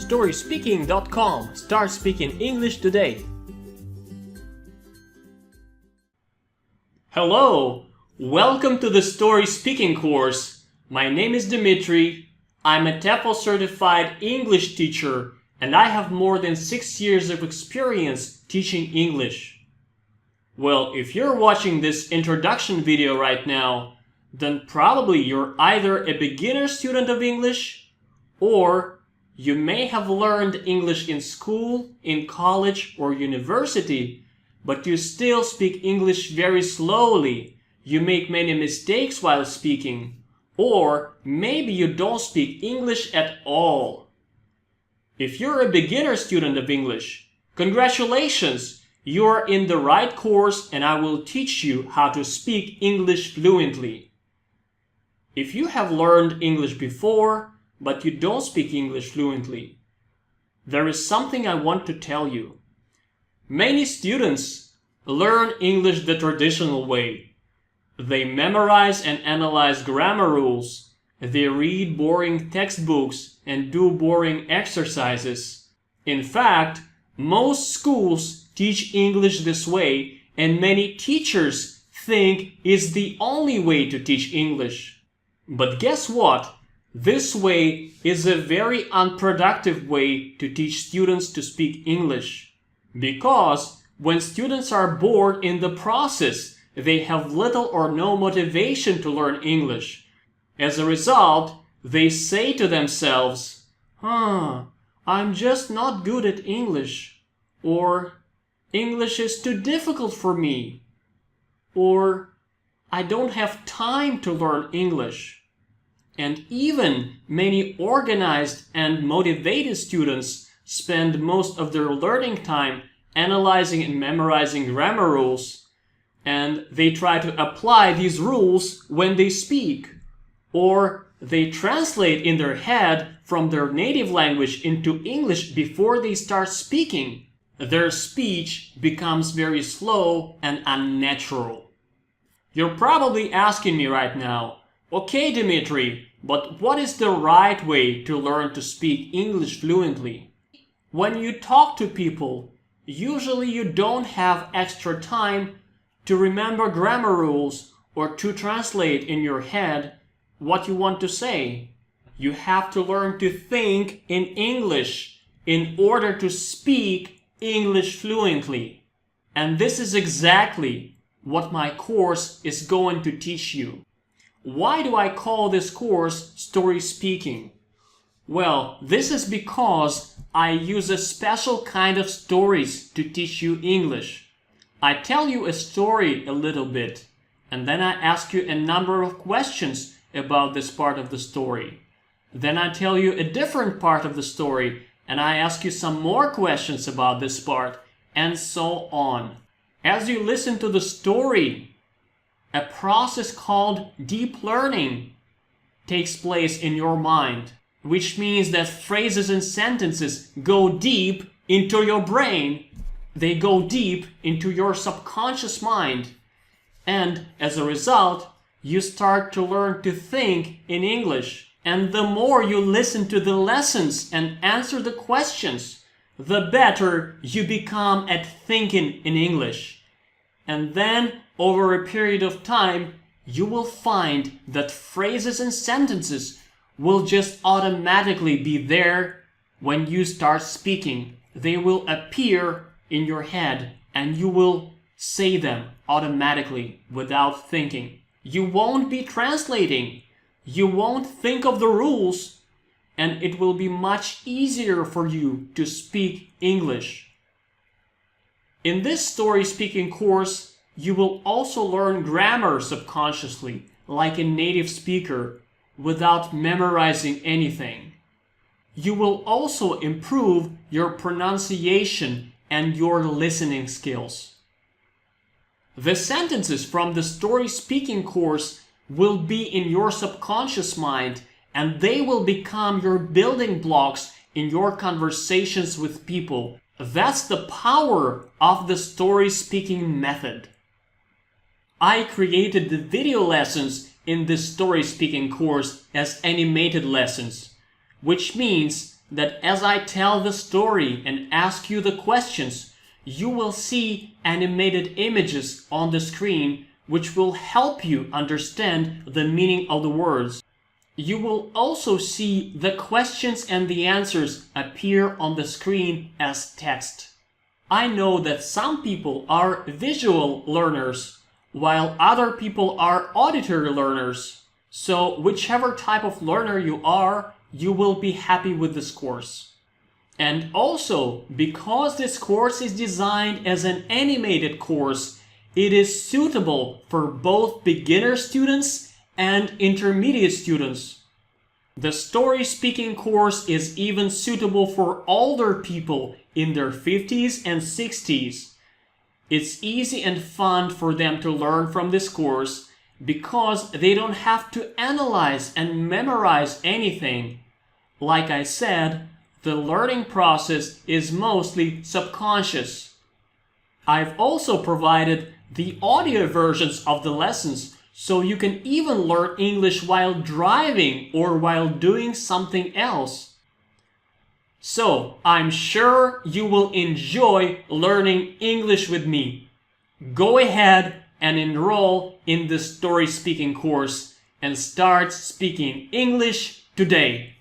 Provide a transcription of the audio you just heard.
StorySpeaking.com. Start speaking English today. Hello! Welcome to the Story Speaking course. My name is Dimitri. I'm a TEFL certified English teacher and I have more than 6 years of experience teaching English. Well, if you're watching this introduction video right now, then probably you're either a beginner student of English or you may have learned English in school, in college, or university, but you still speak English very slowly. You make many mistakes while speaking, or maybe you don't speak English at all. If you're a beginner student of English, congratulations! You are in the right course and I will teach you how to speak English fluently. If you have learned English before, but you don't speak English fluently, there is something I want to tell you. Many students learn English the traditional way. They memorize and analyze grammar rules. They read boring textbooks and do boring exercises. In fact, most schools teach English this way, and many teachers think it's the only way to teach English. But guess what? This way is a very unproductive way to teach students to speak English. Because when students are bored in the process, they have little or no motivation to learn English. As a result, they say to themselves, I'm just not good at English. Or, English is too difficult for me. Or, I don't have time to learn English. And even many organized and motivated students spend most of their learning time analyzing and memorizing grammar rules, and they try to apply these rules when they speak, or they translate in their head from their native language into English before they start speaking. Their speech becomes very slow and unnatural. You're probably asking me right now, okay, Dimitri, but what is the right way to learn to speak English fluently? When you talk to people, usually you don't have extra time to remember grammar rules or to translate in your head what you want to say. You have to learn to think in English in order to speak English fluently. And this is exactly what my course is going to teach you. Why do I call this course Story Speaking? Well, this is because I use a special kind of stories to teach you English. I tell you a story a little bit, and then I ask you a number of questions about this part of the story. Then I tell you a different part of the story, and I ask you some more questions about this part, and so on. As you listen to the story, a process called deep learning takes place in your mind, which means that phrases and sentences go deep into your brain. They go deep into your subconscious mind. And as a result, you start to learn to think in English. And the more you listen to the lessons and answer the questions, the better you become at thinking in English. And then, over a period of time, you will find that phrases and sentences will just automatically be there when you start speaking. They will appear in your head and you will say them automatically without thinking. You won't be translating. You won't think of the rules, and it will be much easier for you to speak English. In this story speaking course, you will also learn grammar subconsciously, like a native speaker, without memorizing anything. You will also improve your pronunciation and your listening skills. The sentences from the story speaking course will be in your subconscious mind, and they will become your building blocks in your conversations with people. That's the power of the story speaking method. I created the video lessons in this story speaking course as animated lessons, which means that as I tell the story and ask you the questions, you will see animated images on the screen which will help you understand the meaning of the words. You will also see the questions and the answers appear on the screen as text. I know that some people are visual learners, while other people are auditory learners. So whichever type of learner you are, you will be happy with this course. And also, because this course is designed as an animated course, it is suitable for both beginner students and intermediate students. The StorySpeaking course is even suitable for older people in their 50s and 60s. It's easy and fun for them to learn from this course because they don't have to analyze and memorize anything. Like I said, the learning process is mostly subconscious. I've also provided the audio versions of the lessons so you can even learn English while driving or while doing something else. So, I'm sure you will enjoy learning English with me. Go ahead and enroll in the StorySpeaking course and start speaking English today.